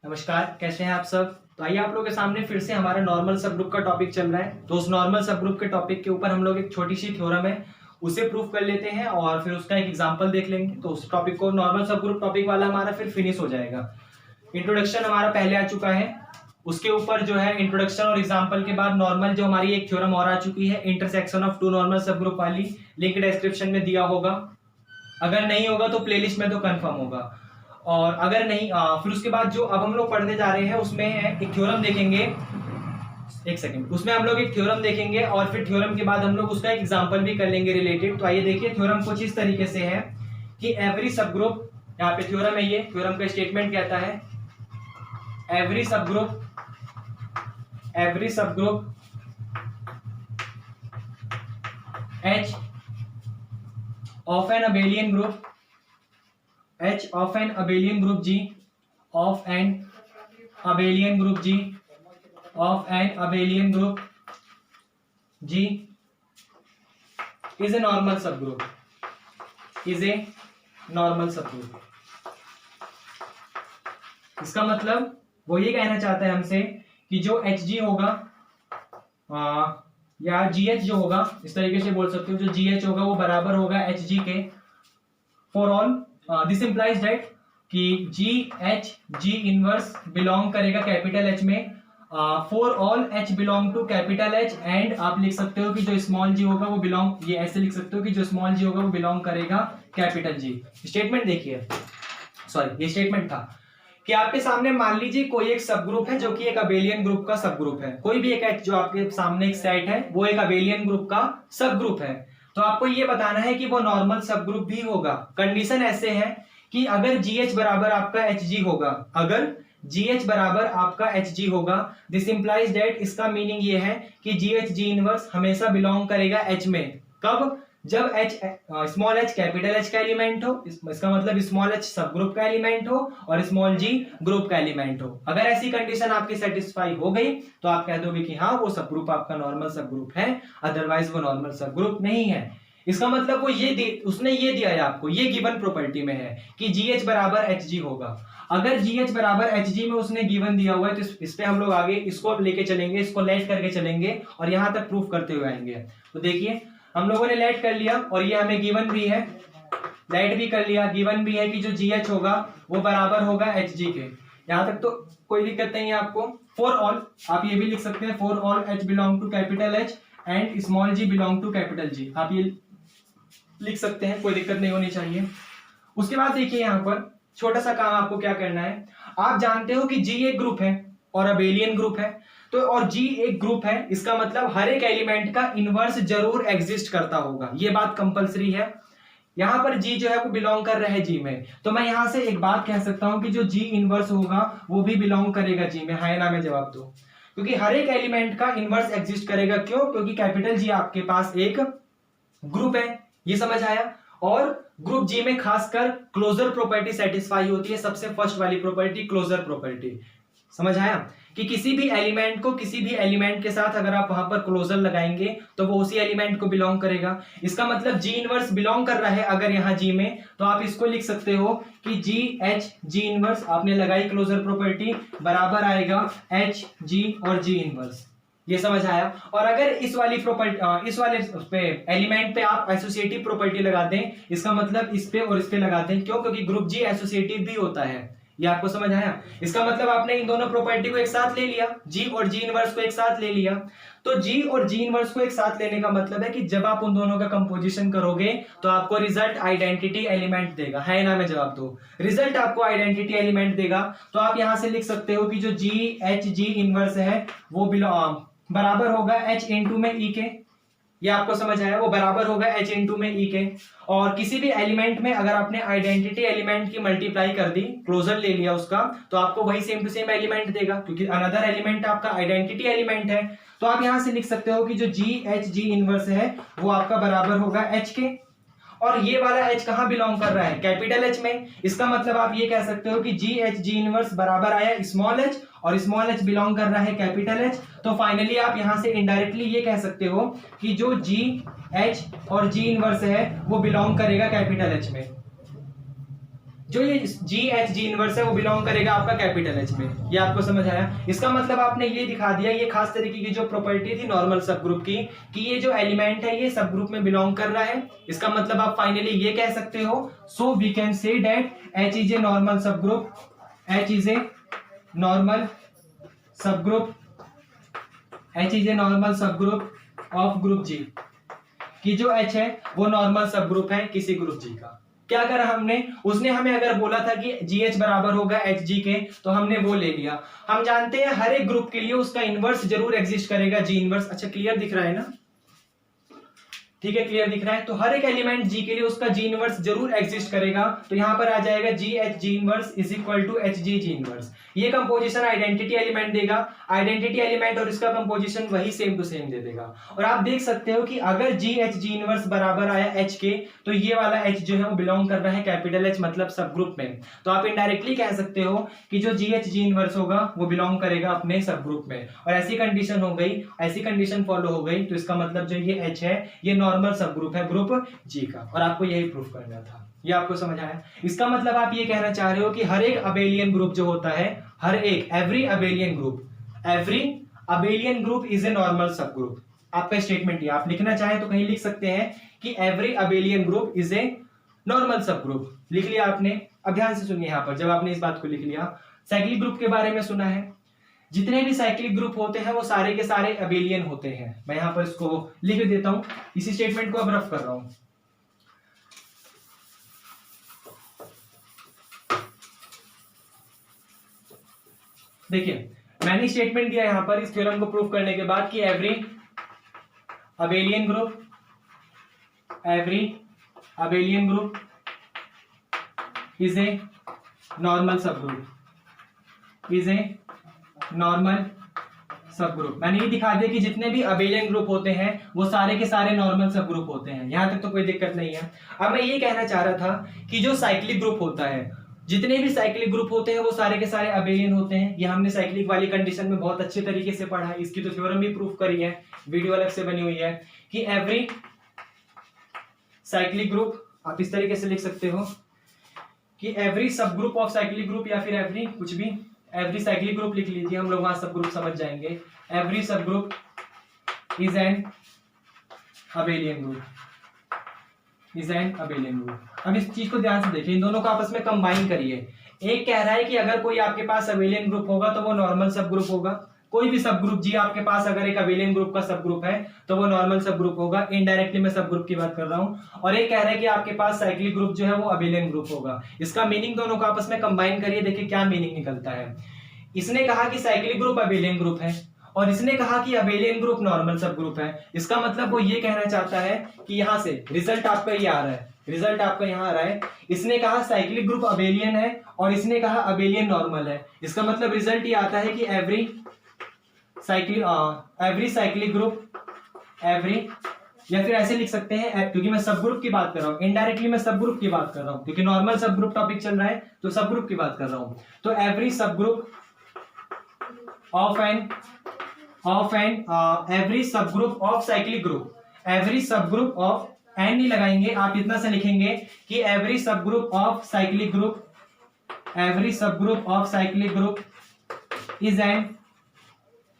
नमस्कार, कैसे हैं आप सब। तो आइए आप लोगों के सामने फिर से हमारा नॉर्मल सब ग्रुप का टॉपिक चल रहा है। तो उस नॉर्मल सब ग्रुप के टॉपिक के ऊपर हम लोग एक छोटी सी थ्योरम है उसे प्रूव कर लेते हैं और फिर उसका एक एग्जांपल देख लेंगे। तो उस टॉपिक को नॉर्मल सब ग्रुप टॉपिक वाला हमारा फिर फिनिश हो जाएगा। इंट्रोडक्शन हमारा पहले आ चुका है, उसके ऊपर जो है इंट्रोडक्शन और एग्जांपल के बाद नॉर्मल जो हमारी एक थ्योरम और आ चुकी है इंटरसेक्शन ऑफ टू नॉर्मल सब ग्रुप वाली। लिंक डिस्क्रिप्शन में दिया होगा, अगर नहीं होगा तो प्लेलिस्ट में तो कंफर्म होगा। और अगर नहीं फिर उसके बाद जो अब हम लोग पढ़ने जा रहे हैं उसमें एक थ्योरम देखेंगे। एक सेकंड, उसमें हम लोग एक थ्योरम देखेंगे और फिर थ्योरम के बाद हम लोग उसका एक एग्जांपल भी कर लेंगे रिलेटेड। तो आइए देखिए, थ्योरम कुछ इस तरीके से है कि एवरी सब ग्रुप, यहाँ पे थ्योरम है, ये थ्योरम का स्टेटमेंट कहता है एवरी सब group H of an abelian group H of an abelian group G of an abelian group G of an abelian group G is a normal subgroup इसका मतलब वो ये कहना चाहता है हमसे कि जो HG होगा या GH जो होगा, इस तरीके से बोल सकते हो, जो GH होगा वो बराबर होगा HG के for all. This implies that कि G इनवर्स बिलोंग करेगा कैपिटल H में for all H belong to capital H। And आप लिख सकते हो कि जो स्मॉल g होगा वो बिलोंग, ये ऐसे लिख सकते हो कि जो स्मॉल g होगा वो बिलोंग करेगा कैपिटल G। स्टेटमेंट देखिए, सॉरी ये स्टेटमेंट था कि आपके सामने मान लीजिए कोई एक सब ग्रुप है जो कि एक अबेलियन ग्रुप का सब ग्रुप है। कोई भी एक जो आपके सामने एक सेट है वो एक अबेलियन ग्रुप का सब ग्रुप है। तो आपको ये बताना है कि वो नॉर्मल सब ग्रुप भी होगा। कंडीशन ऐसे है कि अगर GH बराबर आपका HG होगा, अगर GH बराबर आपका HG होगा, दिस इंप्लाइज दैट, इसका मीनिंग ये है कि GH G इनवर्स हमेशा बिलोंग करेगा H में। कब? जब स्मॉल h कैपिटल H का एलिमेंट हो, इसका मतलब स्मॉल h सब ग्रुप का एलिमेंट हो और स्मॉल g ग्रुप का एलिमेंट हो। अगर ऐसी कंडीशन आपकी सेटिस्फाई हो गई तो आप कह दोगे कि हाँ वो सब ग्रुप आपका नॉर्मल सब ग्रुप है, अदरवाइज वो नॉर्मल सब ग्रुप नहीं है। इसका मतलब वो उसने ये दिया है आपको, ये गिवन प्रॉपर्टी में है कि GH बराबर HG होगा। अगर GH बराबर HG में उसने गिवन दिया हुआ है तो इस पे हम लोग आगे इसको लेके चलेंगे, इसको लेट करके चलेंगे और यहां तक प्रूफ करते हुए आएंगे। तो देखिए हम लोगों ने लेट कर लिया और ये हमें गिवन भी है, लेट भी कर लिया, गिवन भी है कि जो GH होगा वो बराबर होगा HG के। यहां तक तो कोई दिक्कत नहीं है आपको। फॉर ऑल आप ये भी लिख सकते हैं, for all H belong to capital H and small g belong to capital G, आप ये लिख सकते हैं, कोई दिक्कत नहीं होनी चाहिए। उसके बाद देखिए यहाँ पर छोटा सा काम आपको क्या करना है। आप जानते हो कि G एक ग्रुप है और अबेलियन ग्रुप है, तो और G एक ग्रुप है, इसका मतलब हर एक एलिमेंट का इनवर्स जरूर एग्जिस्ट करता होगा, ये बात कंपलसरी है। यहां पर G जो है वो बिलोंग कर रहा है G में, तो मैं यहां से एक बात कह सकता हूं कि जो G इनवर्स होगा वो भी बिलोंग करेगा G में। हां ना में जवाब दो, क्योंकि हर एक एलिमेंट का इनवर्स एग्जिस्ट करेगा। क्यों? क्योंकि कैपिटल G आपके पास एक ग्रुप है, ये समझ आया। और ग्रुप G में खासकर क्लोजर प्रॉपर्टी सेटिस्फाई होती है, सबसे फर्स्ट वाली प्रॉपर्टी क्लोजर प्रॉपर्टी, समझ आया कि किसी भी एलिमेंट को किसी भी एलिमेंट के साथ अगर आप वहां पर क्लोजर लगाएंगे तो वो उसी एलिमेंट को बिलोंग करेगा। इसका मतलब G इनवर्स बिलोंग कर रहा है अगर यहाँ G में, तो आप इसको लिख सकते हो कि GH G इनवर्स, आपने लगाई क्लोजर प्रॉपर्टी, बराबर आएगा HG और G इनवर्स, ये समझ आया। और अगर इस वाली प्रॉपर्टी, इस वाले उस पे एलिमेंट पे आप एसोसिएटिव प्रॉपर्टी लगा दें, इसका मतलब इस पे और इस पे लगा दें। क्यों? क्योंकि ग्रुप G एसोसिएटिव भी होता है, ये आपको समझ आया। इसका मतलब आपने इन दोनों प्रॉपर्टी को एक साथ ले लिया, G और G इनवर्स को एक साथ ले लिया। तो G और G इनवर्स को एक साथ लेने का मतलब है कि जब आप उन दोनों का कंपोजिशन करोगे तो आपको रिजल्ट आइडेंटिटी एलिमेंट देगा। है ना में जवाब दो, रिजल्ट आपको आइडेंटिटी एलिमेंट देगा। तो आप यहां से लिख सकते हो कि जो GH G इनवर्स है वो बराबर होगा H इंटू में E के, ये आपको समझ आया, वो बराबर होगा H इंटू में E के। और किसी भी एलिमेंट में अगर आपने आइडेंटिटी एलिमेंट की मल्टीप्लाई कर दी, क्लोजर ले लिया उसका, तो आपको वही सेम टू सेम एलिमेंट देगा, क्योंकि अनदर एलिमेंट आपका आइडेंटिटी एलिमेंट है। तो आप यहां से लिख सकते हो कि जो GH G इनवर्स है वो आपका बराबर होगा H के। और ये वाला H कहां बिलोंग कर रहा है? कैपिटल H में। इसका मतलब आप ये कह सकते हो कि GH G इनवर्स बराबर आया स्मॉल h और स्मॉल h बिलोंग कर रहा है कैपिटल H। तो फाइनली आप यहां से इनडायरेक्टली ये कह सकते हो कि जो GH और G इनवर्स है वो बिलोंग करेगा कैपिटल H में। जो ये जी एच जी इनवर्स है वो बिलोंग करेगा आपका कैपिटल एच में। ये आपको समझ आया? इसका मतलब आपने ये दिखा दिया, ये खास तरीके की जो प्रॉपर्टी थी नॉर्मल सब ग्रुप की, कि ये जो एलिमेंट है ये सब ग्रुप में बिलोंग कर रहा है। इसका मतलब आप फाइनली ये कह सकते हो, so we can say that H is a normal subgroup, H is a normal subgroup, H is a normal subgroup of group G, कि जो एच है वो नॉर्मल सब ग्रुप है किसी ग्रुप जी का। क्या करा हमने, उसने हमें अगर बोला था कि जी एच बराबर होगा एच जी के, तो हमने वो ले लिया। हम जानते हैं हर एक ग्रुप के लिए उसका इनवर्स जरूर एग्जिस्ट करेगा, जी इनवर्स। अच्छा क्लियर दिख रहा है ना? ठीक है, क्लियर दिख रहा है। तो हर एक एलिमेंट जी के लिए उसका जी इनवर्स जरूर एग्जिस्ट करेगा। तो यहां पर आ जाएगा G H G inverse is equal to H G G inverse. ये कंपोजिशन आइडेंटिटी एलिमेंट देगा, आइडेंटिटी एलिमेंट और इसका कंपोजिशन वही सेम टू सेम दे देगा। और आप देख सकते हो कि अगर जी एच जी इनवर्स बराबर आया एच के, तो ये वाला एच जो है वो बिलोंग कर रहा है कैपिटल एच मतलब सब ग्रुप में। तो आप इनडायरेक्टली कह सकते हो कि जो जी एच जी इनवर्स होगा वो बिलोंग करेगा अपने सब ग्रुप में। और ऐसी कंडीशन हो गई, ऐसी कंडीशन फॉलो हो गई, तो इसका मतलब जो ये एच है ये नॉर्मल सब ग्रुप है ग्रुप जी का। और आपको यही प्रूफ करना था। ये आपको समझ आया? इसका मतलब आप ये कहना चाह रहे हो कि हर एक अबेलियन ग्रुप जो होता है, हर एक every abelian group is a normal सब ग्रुप। आपका स्टेटमेंट ये आप लिखना चाहें तो कहीं लिख सकते हैं कि every abelian group is a normal सब ग्रुप। लिख लिया आपने? अब ध्यान से सुनिए, यहां पर जब आपने इस बात को लिख लिया, साइक्लिक ग्रुप के बारे में सुना है, जितने भी साइक्लिक ग्रुप होते हैं वो सारे के सारे अबेलियन होते हैं। मैं यहां पर इसको लिख देता हूं, इसी स्टेटमेंट को अब रफ कर रहा हूं। देखिए मैंने स्टेटमेंट दिया यहां पर इस थ्योरम को प्रूव करने के बाद कि every abelian group is a normal सब ग्रुप, मैंने ये दिखा दिया कि जितने भी अबेलियन ग्रुप होते हैं वो सारे के सारे नॉर्मल सब ग्रुप होते हैं। यहां तक तो कोई दिक्कत नहीं है। अब मैं ये कहना चाह रहा था कि जो साइक्लिक ग्रुप होता है, जितने भी साइक्लिक ग्रुप होते हैं वो सारे के सारे अबेलियन होते हैं। ये हमने साइक्लिक वाली कंडीशन में बहुत अच्छे तरीके से पढ़ा है, इसकी तो थ्योरम भी प्रूफ करी है, वीडियो अलग से बनी हुई है कि एवरी साइक्लिक ग्रुप, आप इस तरीके से लिख सकते हो कि एवरी सब ग्रुप ऑफ साइक्लिक ग्रुप, या फिर एवरी कुछ भी, एवरी साइक्लिक ग्रुप लिख लीजिए, हम लोग वहां सब ग्रुप समझ जाएंगे। एवरी सब group is an abelian group, अब इस चीज को ध्यान से देखिए, इन दोनों को आपस में कंबाइन करिए। एक कह रहा है कि अगर कोई आपके पास अबेलियन ग्रुप होगा तो वो नॉर्मल सब ग्रुप होगा। कोई भी सब ग्रुप जी आपके पास अगर एक अबेलियन ग्रुप का सब ग्रुप है तो वो नॉर्मल सब ग्रुप होगा। इनडायरेक्टली मैं सब ग्रुप की बात कर रहा हूं। और एक कह रहा है कि आपके पास साइक्लिक ग्रुप जो है वो अबेलियन ग्रुप होगा। इसका मीनिंग दोनों को आपस में कंबाइन करिए, देखिए क्या मीनिंग निकलता है। इसने कहा कि साइक्लिक ग्रुप अबेलियन ग्रुप है और इसने कहा कि अबेलियन ग्रुप नॉर्मल सब ग्रुप है। इसका मतलब वो ये कहना चाहता है कि यहां से रिजल्ट आपका ये आ रहा है, रिजल्ट आपका यहां आ रहा है। इसने कहा साइक्लिक ग्रुप अबेलियन है और इसने कहा अबेलियन नॉर्मल है। इसका मतलब रिजल्ट ये आता है कि एवरी साइक्लिक ग्रुप, या फिर ऐसे लिख सकते हैं, क्योंकि मैं सब ग्रुप की बात कर रहा हूं, इनडायरेक्टली मैं सब ग्रुप की बात कर रहा हूं, क्योंकि नॉर्मल सब ग्रुप टॉपिक चल रहा है तो सब ग्रुप की बात कर रहा हूं। तो एवरी सब group of cyclic group, every सब ग्रुप ऑफ, एंड नहीं लगाएंगे, आप इतना से लिखेंगे कि एवरी सब group of cyclic group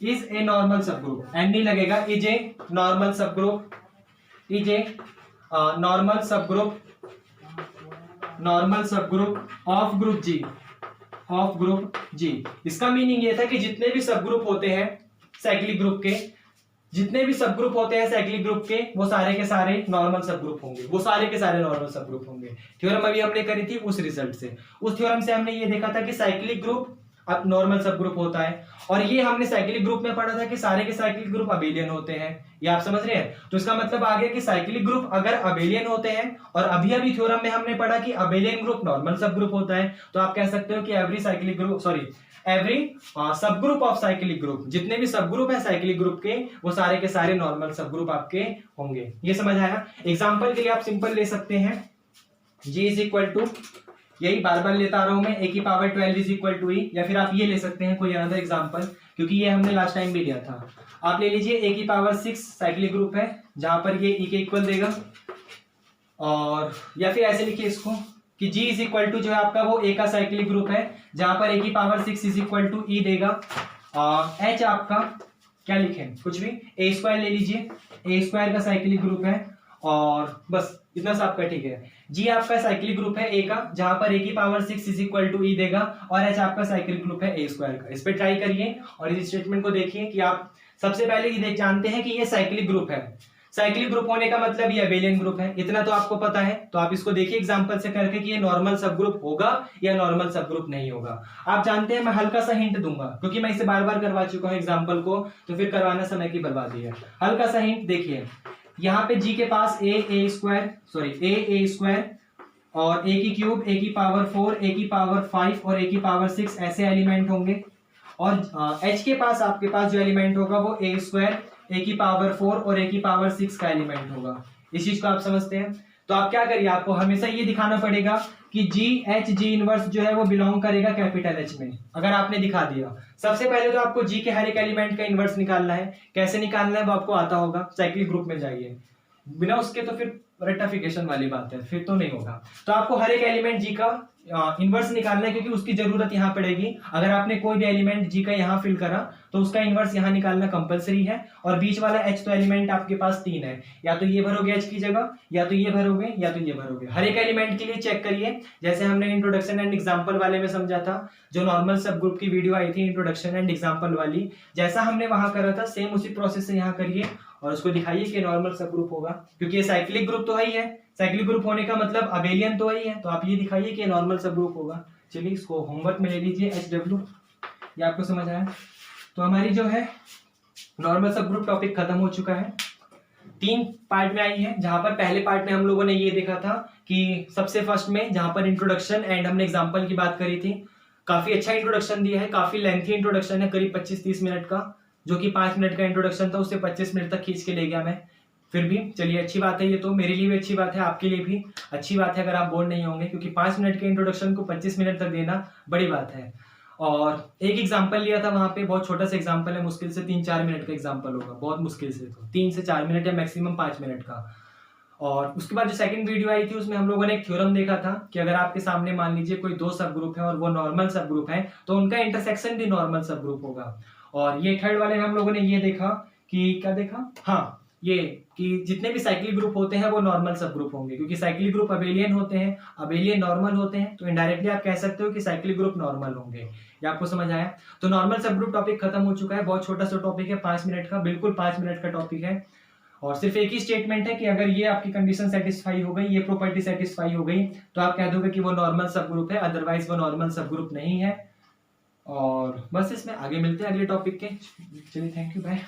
is a normal सब ग्रुप, एंड नहीं लगेगा, is a normal subgroup of group जी। इसका मीनिंग ये था कि जितने भी सब ग्रुप होते हैं साइक्लिक ग्रुप के, जितने भी सब ग्रुप होते हैं साइक्लिक ग्रुप के, वो सारे के सारे नॉर्मल सब ग्रुप होंगे, वो सारे के सारे नॉर्मल सब ग्रुप होंगे। थ्योरम अभी हमने करी थी उस रिजल्ट से, उस थ्योरम से हमने ये देखा था कि साइक्लिक ग्रुप अब नॉर्मल सब ग्रुप होता है। और ये हमने साइक्लिक ग्रुप में पढ़ा था कि सारे के साइक्लिक ग्रुप अबेलियन होते हैं। ये आप समझ रहे हैं? तो इसका मतलब आ गया कि साइक्लिक ग्रुप अगर अबेलियन होते हैं, और अभी अभी थ्योरम में हमने पढ़ा कि अबेलियन ग्रुप नॉर्मल सब ग्रुप होता है, तो आप कह सकते हो कि एवरी सब ग्रुप ऑफ साइक्लिक ग्रुप, जितने भी सब ग्रुप है साइक्लिक ग्रुप के, वो सारे के सारे नॉर्मल सब ग्रुप आपके होंगे। ये समझ आया? एग्जाम्पल के लिए आप सिंपल ले सकते हैं, G इज इक्वल टू, यही बार बार लेता आ रहा हूं मैं, a की पावर 12 इज इक्वल टू ई, या फिर आप ये ले सकते हैं कोई अनदर एग्जांपल, क्योंकि ये हमने लास्ट टाइम भी लिया था। आप ले लीजिए a की पावर 6 साइक्लिक ग्रुप है, जहां पर ये e के इक्वल देगा, और या फिर ऐसे लिखिए इसको, कि G इज इक्वल टू जो है आपका वो A का साइक्लिक ग्रुप है, जहां पर A की power 6 is equal to E देगा। H आपका क्या लिखें, कुछ भी, A स्क्वायर ले लीजिए, A स्क्वायर का साइक्लिक ग्रुप है, और बस इतना सा आपका ठीक है। G आपका साइक्लिक ग्रुप है A का, जहां पर A की power 6 is equal to E देगा, और H आपका साइक्लिक ग्रुप है A स्क्वायर का। इस पे ट्राई करिए और इस स्टेटमेंट को देखिए कि आप सबसे पहले ये जानते हैं कि ये साइक्लिक ग्रुप है। साइक्लिक ग्रुप होने का मतलब ये अबेलियन ग्रुप है, इतना तो आपको पता है। तो आप इसको देखिए एग्जांपल से करके कि ये नॉर्मल सब ग्रुप होगा या नॉर्मल सब ग्रुप नहीं होगा। आप जानते हैं मैं हल्का सा हिंट दूंगा, क्योंकि मैं इसे बार बार करवा चुका हूं एग्जांपल को, तो फिर करवाना समय की बर्बादी है। हल्का सा हिंट देखिए, यहाँ पे G के पास ए स्क्वायर और A की क्यूब, A की पावर 4, A की पावर 5 और A की पावर 6 ऐसे एलिमेंट होंगे, और H के पास आपके पास जो एलिमेंट होगा वो A स्क्वायर, A की पावर 4 और A की पावर 6 का एलिमेंट होगा। इस चीज को आप समझते हैं। तो आप क्या करिए, आपको हमेशा ये दिखाना पड़ेगा कि G इनवर्स जो है वो बिलोंग करेगा कैपिटल H में। अगर आपने दिखा दिया, सबसे पहले तो आपको G के हर एक एलिमेंट का इनवर्स निकालना है। कैसे निकालना है वो आपको आता होगा, साइक्लिक ग्रुप में जाइए, बिना उसके तो फिर रेक्टिफिकेशन वाली बात है, फिर तो नहीं होगा। तो आपको हर एक एलिमेंट G का इनवर्स निकालना है, क्योंकि उसकी जरूरत यहाँ पड़ेगी। अगर आपने कोई भी एलिमेंट G का यहाँ फिल करा तो उसका इनवर्स यहाँ निकालना कंपलसरी है। और बीच वाला H तो एलिमेंट आपके पास 3 है, या तो ये भरोगे H की जगह, या तो ये भरोगे, या तो ये भरोगे। हर एक एलिमेंट के लिए चेक करिए, जैसे हमने इंट्रोडक्शन एंड एग्जाम्पल वाले में समझा था, जो नॉर्मल सब ग्रुप की वीडियो आई थी इंट्रोडक्शन एंड एग्जाम्पल वाली, जैसा हमने वहां करा था सेम उसी प्रोसेस से यहाँ करिए और उसको दिखाइए कि नॉर्मल सब ग्रुप होगा, क्योंकि ये साइक्लिक ग्रुप तो है ही है। साइक्लिक ग्रुप होने का मतलब अबेलियन तो ही है, तो आप ये दिखाइए कि नॉर्मल सब ग्रुप होगा। चलिए इसको होमवर्क में ले लीजिए, HW, ये आपको समझ आया। तो हमारी जो है नॉर्मल सब ग्रुप टॉपिक खत्म हो चुका है, 3 पार्ट में आई है। जहां पर पहले पार्ट में हम लोगों ने ये देखा था कि सबसे फर्स्ट में जहां पर इंट्रोडक्शन एंड हमने एग्जाम्पल की बात करी थी, काफी अच्छा इंट्रोडक्शन दिया है, काफी लेंथी इंट्रोडक्शन है, करीब 25-30 मिनट का, जो कि 5 मिनट का इंट्रोडक्शन था उससे 25 मिनट तक खींच के ले गया मैं। फिर भी चलिए अच्छी बात है, ये तो मेरे लिए भी अच्छी बात है, आपके लिए भी अच्छी बात है अगर आप बोर नहीं होंगे, क्योंकि 5 मिनट के इंट्रोडक्शन को 25 मिनट तक देना बड़ी बात है। और एक एग्जाम्पल लिया था वहां पे, बहुत छोटा सा एग्जाम्पल है, मुश्किल से 3-4 मिनट का एग्जाम्पल होगा, बहुत मुश्किल से तो 3 से 4 मिनट या मैक्सिमम 5 मिनट का। और उसके बाद जो सेकंड वीडियो आई थी उसमें हम लोगों ने एक थ्योरम देखा था कि अगर आपके सामने मान लीजिए कोई 2 सब ग्रुप है और वो नॉर्मल सब ग्रुप है, तो उनका इंटरसेक्शन भी नॉर्मल सब ग्रुप होगा। और ये थर्ड वाले में हम लोगों ने ये देखा कि क्या देखा, हाँ, ये कि जितने भी साइक्लिक ग्रुप होते हैं वो नॉर्मल सब ग्रुप होंगे, क्योंकि साइक्लिक ग्रुप अबेलियन होते हैं, अबेलियन नॉर्मल होते हैं, तो इनडायरेक्टली आप कह सकते हो कि साइक्लिक ग्रुप नॉर्मल होंगे। ये आपको समझ आया। तो नॉर्मल सब ग्रुप टॉपिक खत्म हो चुका है, बहुत छोटा सा टॉपिक है, 5 मिनट का, बिल्कुल 5 मिनट का टॉपिक है। और सिर्फ एक ही स्टेटमेंट है कि अगर ये आपकी कंडीशन सेटिस्फाई हो गई, ये प्रॉपर्टी सेटिस्फाई हो गई, तो आप कह दोगे कि वो नॉर्मल सब ग्रुप है, अदरवाइज वो नॉर्मल सब ग्रुप नहीं है। और बस इसमें आगे मिलते हैं अगले टॉपिक के। चलिए, थैंक यू, बाय।